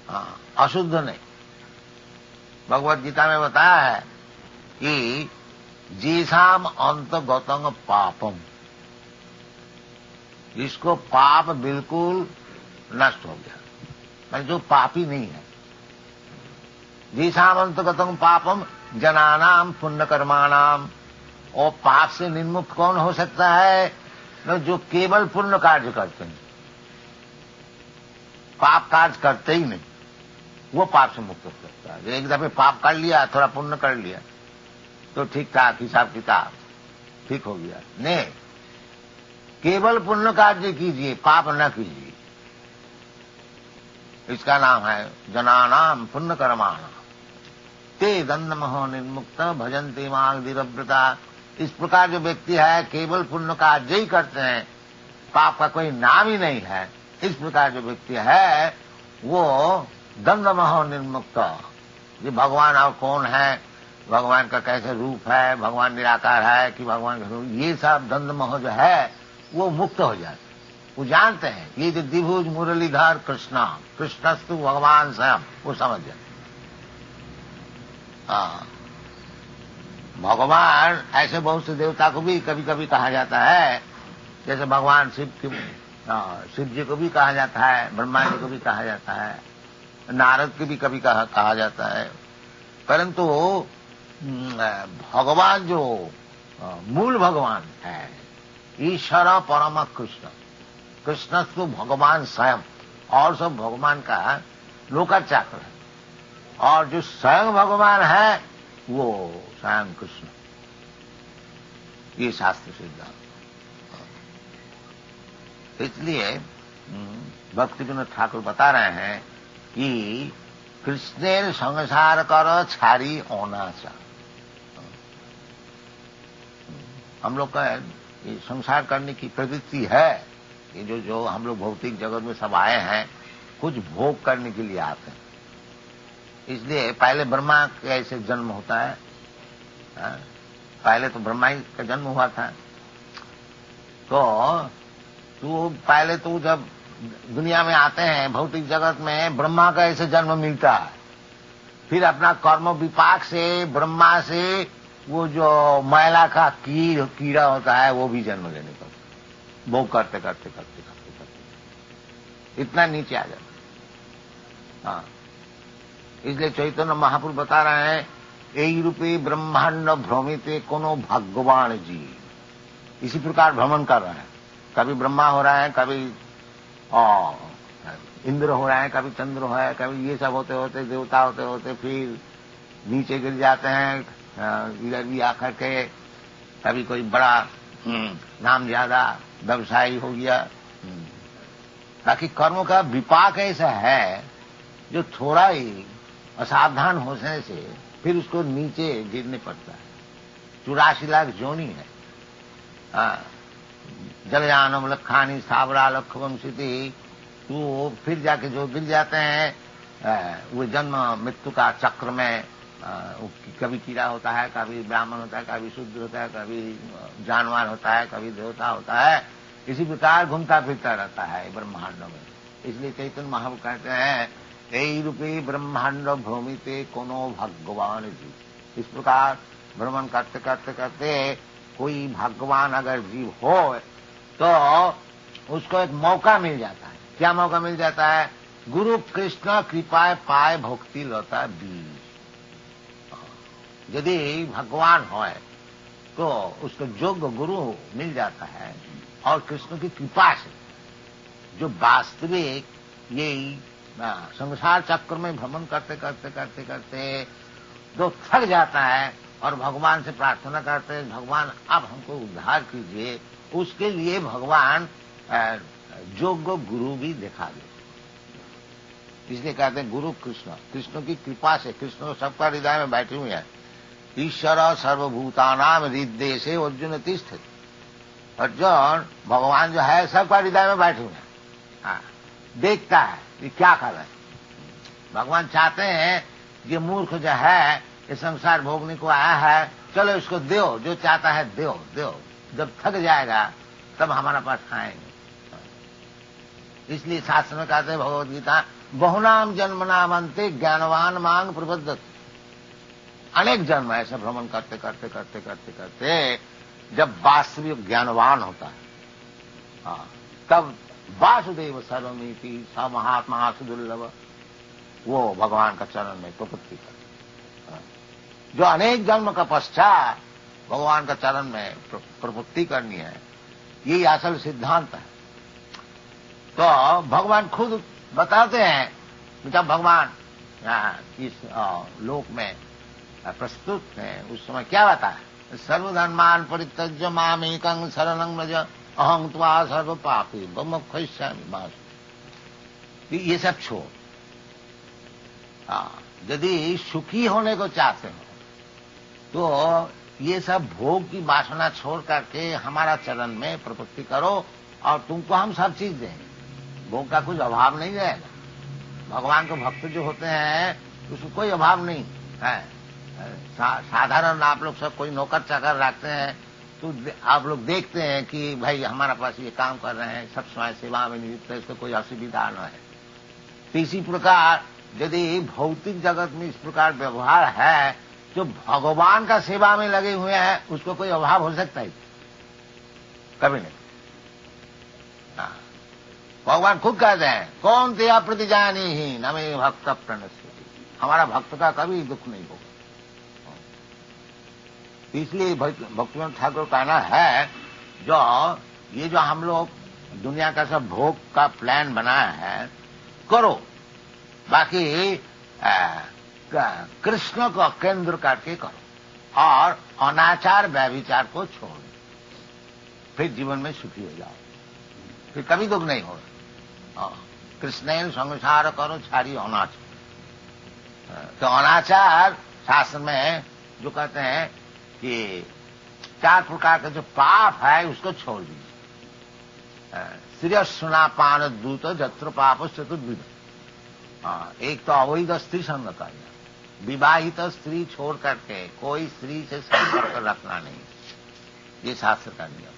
हाँ, अशुद्ध नहीं। भगवत गीता में बताया है कि जीसाम अंतगतंग पापम, इसको पाप बिल्कुल नष्ट हो गया, मतलब जो पापी नहीं है। जीसाम अंतगतंग पापम जनानाम पुण्य कर्माणाम, और पाप से निर्मुक्त कौन हो सकता है? न जो केवल पुण्य कार्य करते हैं, पाप कार्य करते ही नहीं, वो पाप से मुक्त हो सकता है। एक दफे पाप कर लिया, थोड़ा पुण्य कर लिया तो ठीक ठाक हिसाब किताब ठीक हो गया। नहीं, केवल पुण्य कार्य कीजिए, पाप न कीजिए। इसका नाम है जनानाम पुण्य कर्माणाम ते दंडमहो निर्मुक्त भजन्ते मां धीरव्रता। इस प्रकार जो व्यक्ति है केवल पुण्य कार्य ही करते हैं, पाप का कोई नाम ही नहीं है, इस प्रकार जो व्यक्ति है वो दंडमहो निर्मुक्त। ये भगवान और कौन है, भगवान का कैसे रूप है, भगवान निराकार है कि भगवान का रूप, ये सब दंडमोह जो है वो मुक्त हो जाते। वो जानते हैं ये जो द्विभुज मुरलीधर कृष्णा, कृष्णस्तु भगवान स्वयं, वो समझ जाते। हाँ, भगवान ऐसे बहुत से देवता को भी कभी कभी कहा जाता है, जैसे भगवान शिव जी को भी कहा जाता है, ब्रह्मा जी को भी कहा जाता है, नारद को भी कभी कहा जाता है। परंतु भगवान जो मूल भगवान है, ईश्वर परम कृष्ण, कृष्ण तो भगवान स्वयं, और सब भगवान का लोकाचार्य है, और जो स्वयं भगवान है वो स्वयं कृष्ण। ये शास्त्र सिद्धांत। इसलिए भक्ति विनोद ठाकुर बता रहे हैं कि कृष्णेर संसार कर छारी ओनाचा। हम लोग का ये संसार करने की प्रवृत्ति है, ये जो हम लोग भौतिक जगत में सब आए हैं कुछ भोग करने के लिए आते हैं। इसलिए पहले ब्रह्मा का ऐसे जन्म होता है, पहले तो ब्रह्मा ही का जन्म हुआ था। तो पहले तो जब दुनिया में आते हैं भौतिक जगत में, ब्रह्मा का ऐसे जन्म मिलता है, फिर अपना कर्म विपाक से ब्रह्मा से वो जो मैला का कीड़ा होता है वो भी जन्म लेने का, भोग करते करते करते करते करते इतना नीचे आ जाता। हाँ, इसलिए चैतन्य महाप्रभु बता रहे हैं, यही रूपे ब्रह्मांड भ्रमिते कोनो भगवान जी। इसी प्रकार भ्रमण कर रहे हैं, कभी ब्रह्मा हो रहा है, कभी इंद्र हो रहा है, कभी चंद्र हो रहा है, कभी ये सब होते होते देवता होते होते फिर नीचे गिर जाते हैं, इधर भी आकर के कभी कोई बड़ा नाम ज्यादा व्यवसायी हो गया। ताकि कर्मों का विपाक ऐसा है जो थोड़ा ही असावधान होने से फिर उसको नीचे गिरने पड़ता है। 84 लाख जोनी है। जलयानम लखानी सावरा लखवंशिति, तो फिर जाके जो गिर जाते हैं वो जन्म मृत्यु का चक्र में, कभी कीड़ा होता है, कभी ब्राह्मण होता है, कभी शूद्र होता है, कभी जानवर होता है, कभी देवता होता है। इसी प्रकार घूमता फिरता रहता है ब्रह्मांड में। इसलिए चैतन्य महाप्रभु कहते हैं, यही रूपी ब्रह्मांड भ्रमिते कोनो भगवान जी। इस प्रकार भ्रमण करते करते करते कोई भगवान अगर जीव हो तो उसको एक मौका मिल जाता है। क्या मौका मिल जाता है? गुरु कृष्ण कृपा पाए भक्ति लता बीज। यदि भगवान हो तो उसको योग्य गुरु मिल जाता है, और कृष्ण की कृपा से जो वास्तविक यही संसार चक्र में भ्रमण करते करते करते करते जो थक जाता है और भगवान से प्रार्थना करते हैं, भगवान अब हमको उद्धार कीजिए, उसके लिए भगवान योग्य गुरु भी दिखा दे। इसलिए कहते हैं गुरु कृष्ण, कृष्ण की कृपा से, कृष्ण सबका हृदय में बैठे हुए हैं। ईश्वर सर्वभूतानाम हृदय से अर्जुन तिष्ठति। अर्जुन भगवान जो है सबका हृदय में बैठे हुए हैं। हाँ, देखता है कि क्या कर रहे हैं। भगवान चाहते हैं ये मूर्ख जो है ये संसार भोगने को आया है, चलो इसको दो, जो चाहता है दो दो, जब थक जाएगा तब हमारा पास आएंगे। इसलिए शास्त्र में कहते हैं भगवद गीता, बहुनाम जन्मनामंते ज्ञानवान मांग प्रबद्धत। अनेक जन्म ऐसे भ्रमण करते करते करते करते करते जब वास्तविक ज्ञानवान होता है, हाँ, तब वासुदेव सर्वमिति स महात्मा सुदुर्लभ, वो भगवान का चरण में प्रपत्ति कर। जो अनेक जन्म का पश्चात भगवान का चरण में प्रपत्ति करनी है, यही असल सिद्धांत है। तो भगवान खुद बताते हैं, जब भगवान इस लोक में प्रस्तुत है उस समय क्या बताया, सर्वधर्मान परित्यज्य मामेकं शरणं व्रज अहं त्वा सर्व पापी मोक्षयिष्यामि मा शुचि। ये सब छोड़, यदि सुखी होने को चाहते हो तो ये सब भोग की वासना छोड़ करके हमारा चरण में प्रपत्ति करो और तुमको हम सब चीज देंगे। भोग का कुछ अभाव नहीं रहेगा। भगवान के भक्त जो होते हैं उसको कोई अभाव नहीं है। साधारण आप लोग सब कोई नौकर चाकर रखते हैं तो आप लोग देखते हैं कि भाई हमारा पास ये काम कर रहे हैं, सब समय सेवा में नियुक्त है, इसको कोई असुविधा न है। तो इसी प्रकार यदि भौतिक जगत में इस प्रकार व्यवहार है, जो भगवान का सेवा में लगे हुए हैं उसको कोई अभाव हो सकता है? कभी नहीं। भगवान खुद कहते हैं, कौन तेरा प्रतिजानी ही न मे भक्त प्रणश्यति, हमारा भक्त का कभी दुख नहीं होगा। इसलिए भक्तिवंत ठाकुर कहना है, जो हम लोग दुनिया का सब भोग का प्लान बनाया है करो, बाकी कृष्ण को केंद्र करके करो और अनाचार व्यभिचार को छोड़ दो, फिर जीवन में सुखी हो जाओ, फिर कभी दुख नहीं होगा। कृष्ण संसार करो छाड़ी अनाचार। तो अनाचार शास्त्र में जो कहते हैं कि 4 प्रकार का जो पाप है उसको छोड़ दीजिए। श्रेय सुना पान दूत जत्र पाप चतुर्विध। एक तो अवैध स्त्री संग करना, विवाहित स्त्री छोड़ करके कोई स्त्री से संपर्क रखना नहीं, ये शास्त्र का नियम।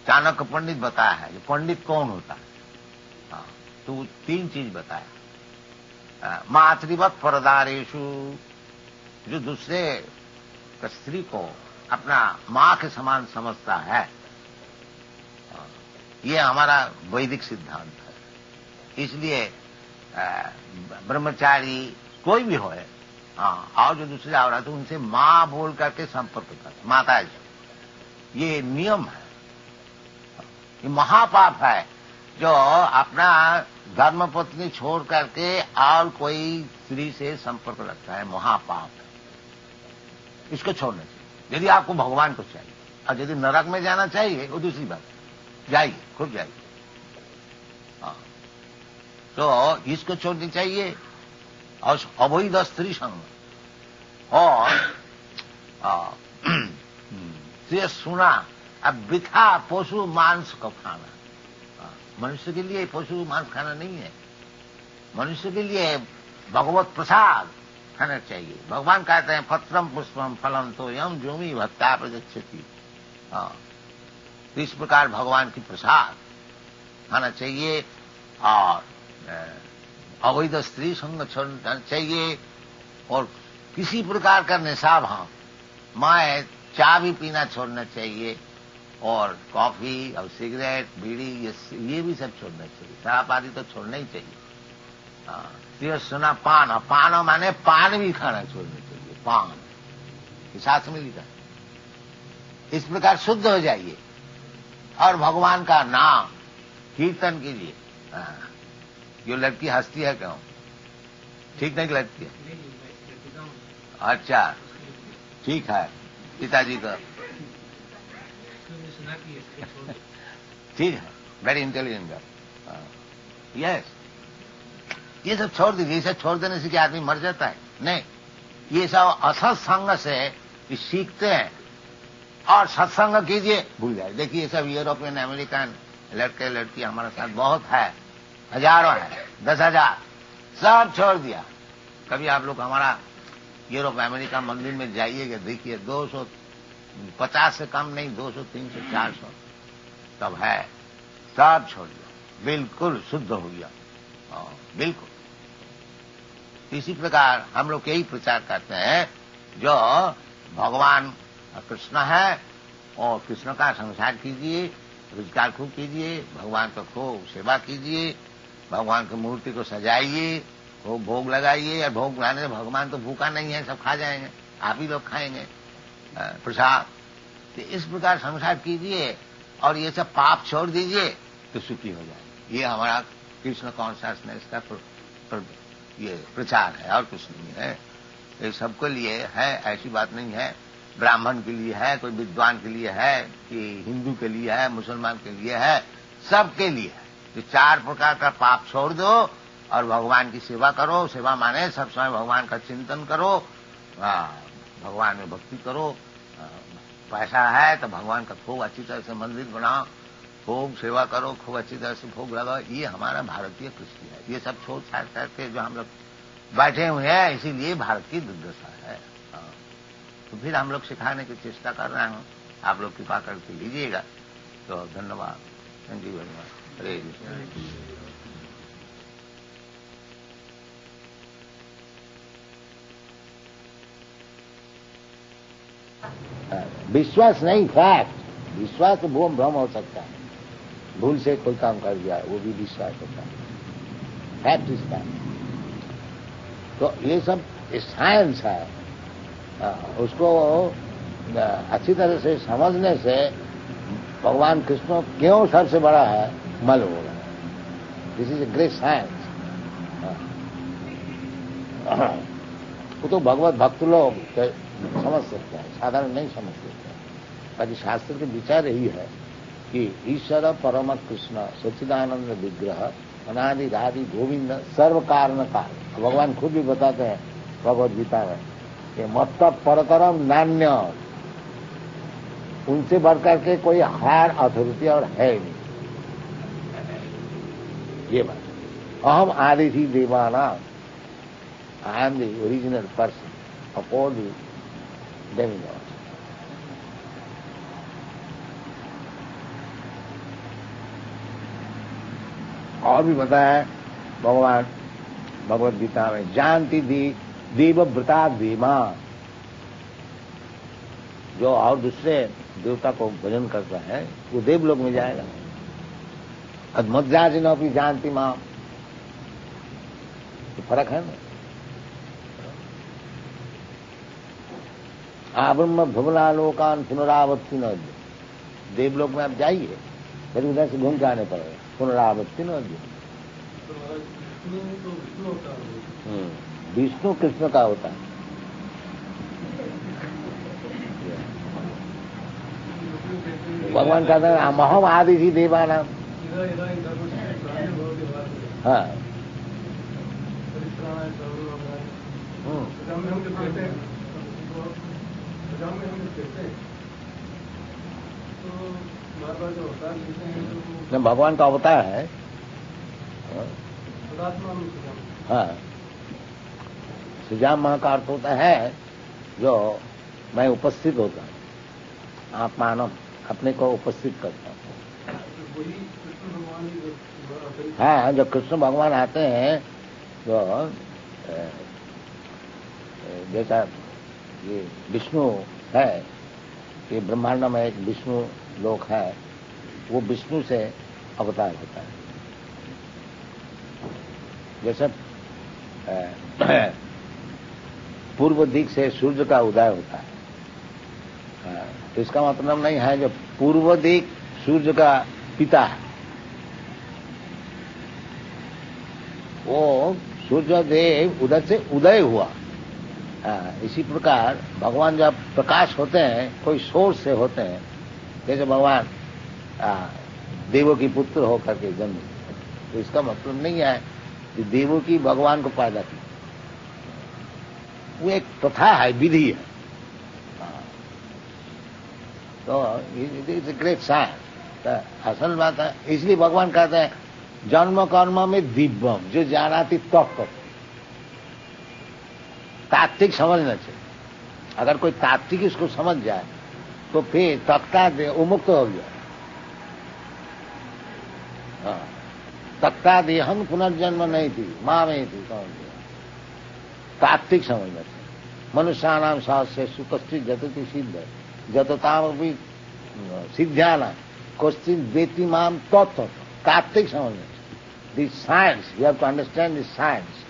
चाणक्य पंडित बताया है, ये पंडित कौन होता है? तो 3 चीज बताया। मातृवत परदारेशु, जो दूसरे स्त्री को अपना मां के समान समझता है, ये हमारा वैदिक सिद्धांत है। इसलिए ब्रह्मचारी कोई भी हो, और जो दूसरे आ रहा है तो उनसे मां बोल करके संपर्क करे, माता जी, ये नियम है। ये महापाप है जो अपना धर्मपत्नी छोड़ करके और कोई स्त्री से संपर्क रखता है, महापाप है। इसको छोड़ना चाहिए यदि आपको भगवान को चाहिए। और यदि नरक में जाना चाहिए वो दूसरी बात, जाइए, खुद जाइए। तो इसको छोड़नी चाहिए। और अवैध स्त्री संग और से सुना, अब बिथा पशु मांस को खाना। मनुष्य के लिए पशु मांस खाना नहीं है, मनुष्य के लिए भगवत प्रसाद खाना चाहिए। भगवान कहते हैं पत्रम पुष्पम फलम तो यम जोमी भक्ता प्रगच्छति। तो इस प्रकार भगवान की प्रसाद खाना चाहिए और अवैध स्त्री संग छोड़ना चाहिए। और किसी प्रकार का नशा भाव, मैं चाय भी पीना छोड़ना चाहिए और कॉफी और सिगरेट बीड़ी ये भी सब छोड़ना चाहिए। शराब आदि तो छोड़ना ही चाहिए। सुना पान, और पान माने पान भी खाना छोड़ना चाहिए, पान शास्त्र में लिखा। इस प्रकार शुद्ध हो जाइए और भगवान का नाम कीर्तन कीजिए। जो लड़की हंसती है क्यों? ठीक नहीं लगती है? अच्छा ठीक है, पिताजी का ठीक है, वेरी इंटेलिजेंट गर्ल। यस, ये सब छोड़ दीजिए। ये सब छोड़ देने से क्या आदमी मर जाता है? नहीं, ये सब असत्संग से सीखते हैं और सत्संग कीजिए, भूल जाए। देखिए ये सब यूरोपियन अमेरिकन लड़के लड़की हमारे साथ बहुत है, हजारों है, 10,000 सब छोड़ दिया। कभी आप लोग हमारा यूरोप अमेरिका मंदिर में जाइएगा, देखिए 250 से कम नहीं, 200 300 400 तब है, सब छोड़ दिया, बिल्कुल शुद्ध हो गया। बिल्कुल। इसी प्रकार हम लोग यही प्रचार करते हैं, जो भगवान कृष्ण है और कृष्ण का संसार कीजिए, रोजगार खूब कीजिए, भगवान को खूब सेवा कीजिए, भगवान की मूर्ति को सजाइए, खूब भोग लगाइए। और भोग लगाने से भगवान तो भूखा नहीं है, सब खा जाएंगे, आप ही लोग खाएंगे प्रसाद। तो इस प्रकार संसार कीजिए और ये सब पाप छोड़ दीजिए तो सुखी हो जाए। ये हमारा कृष्ण कॉन्शियसनेस का ये प्रचार है और कुछ नहीं है। ये सबके लिए है, ऐसी बात नहीं है। ब्राह्मण के लिए है, कोई विद्वान के लिए है, कि हिंदू के लिए है, मुसलमान के लिए है, सबके लिए है। तो 4 प्रकार का पाप छोड़ दो और भगवान की सेवा करो। सेवा माने सब समय भगवान का चिंतन करो, भगवान में भक्ति करो। पैसा है तो भगवान का खूब अच्छी तरह से मंदिर बनाओ, खूब सेवा करो, खूब अच्छी तरह से भोग लगाओ। ये हमारा भारतीय कृषि है। ये सब छोड़ छाड़ करके जो हम लोग बैठे हुए हैं, इसीलिए भारत की दुर्दशा है। तो फिर हम लोग सिखाने की चेष्टा कर रहे हैं, आप लोग कृपा करके लीजिएगा। तो धन्यवाद। Thank you very much. Hare Krishna. विश्वास नहीं, फैक्ट। विश्वास तो भूम भ्रम हो सकता है, भूल से कोई काम कर दिया, वो भी विश्वास होता है। Fact is fact. तो ये सब साइंस है, उसको अच्छी तरह से समझने से भगवान कृष्ण क्यों सबसे बड़ा है मालूम होगा। This is a great science. वो तो भगवत भक्त लोग समझ सकते हैं, साधारण नहीं समझ सकते। बाकी शास्त्र के विचार यही है कि ईश्वर परम कृष्ण सच्चिदानंद विग्रह अनादि आदि गोविंद सर्व कारण काल। भगवान खुद भी बताते हैं भगवत गीता में कि मत्त परतरम नान्य, उनसे बढ़कर के कोई हायर अथॉरिटी और है नहीं। ये बात, अहम आदिथि देवाना, I am the original person of all the demigods. और भी बताया है भगवान भगवत गीता में, जानती देवव्रता देवा, जो और दूसरे देवता को भजन करता है वो देवलोक में जाएगा। अद्मज्जाजिनो भी जानती मां, तो फर्क है ना। आब्रह्म भुवनालोकान पुनरावृत्ति न, देवलोक में आप जाइए, फिर उधर से घूम के आने पड़ेगा, पुनरावृत्ति न। विष्णु कृष्ण का होता है। भगवान कहते हैं अहम आदि ही देवाना। हाँ, भगवान का अवतार है। हाँ, सुजाम माह का अर्थ होता है जो मैं उपस्थित होता हूँ, आप मानव अपने को उपस्थित करता हूँ। हाँ, जब कृष्ण भगवान आते हैं तो जैसा ये विष्णु है, ये ब्रह्मांड में एक विष्णु लोक है, वो विष्णु से अवतार होता है। जैसे पूर्व दिक से सूर्य का उदय होता है, तो इसका मतलब नहीं है जो पूर्व दिक सूर्य का पिता है, वो सूर्य देव उधर से उदय हुआ। इसी प्रकार भगवान जब प्रकाश होते हैं, कोई सोर्स से होते हैं, जैसे भगवान देवों की पुत्र होकर के जन्म, तो इसका मतलब नहीं है कि देवों की भगवान को पैदा की, वो एक प्रथा है, विधि है। तो इट्स ए ग्रेट साइंस। असल बात है, इसलिए भगवान कहते हैं जन्म कर्म में दिव्यम, जो जानाति तत्व। तात्विक समझना चाहिए। अगर कोई तात्विक इसको समझ जाए तो फिर तत्काल वो मुक्त हो गया। हाँ, तत्ता देहम पुनर्जन्म नहीं थी, माँ में थी, समझ गया। तात्विक समझ में मनुष्यानाम शास्त्र सुकस्थित जतति सिद्ध जतताम भी सिद्ध्याना क्वेश्चन वेति माम तत्व तात्विक समझ में। This science, you have to understand this science.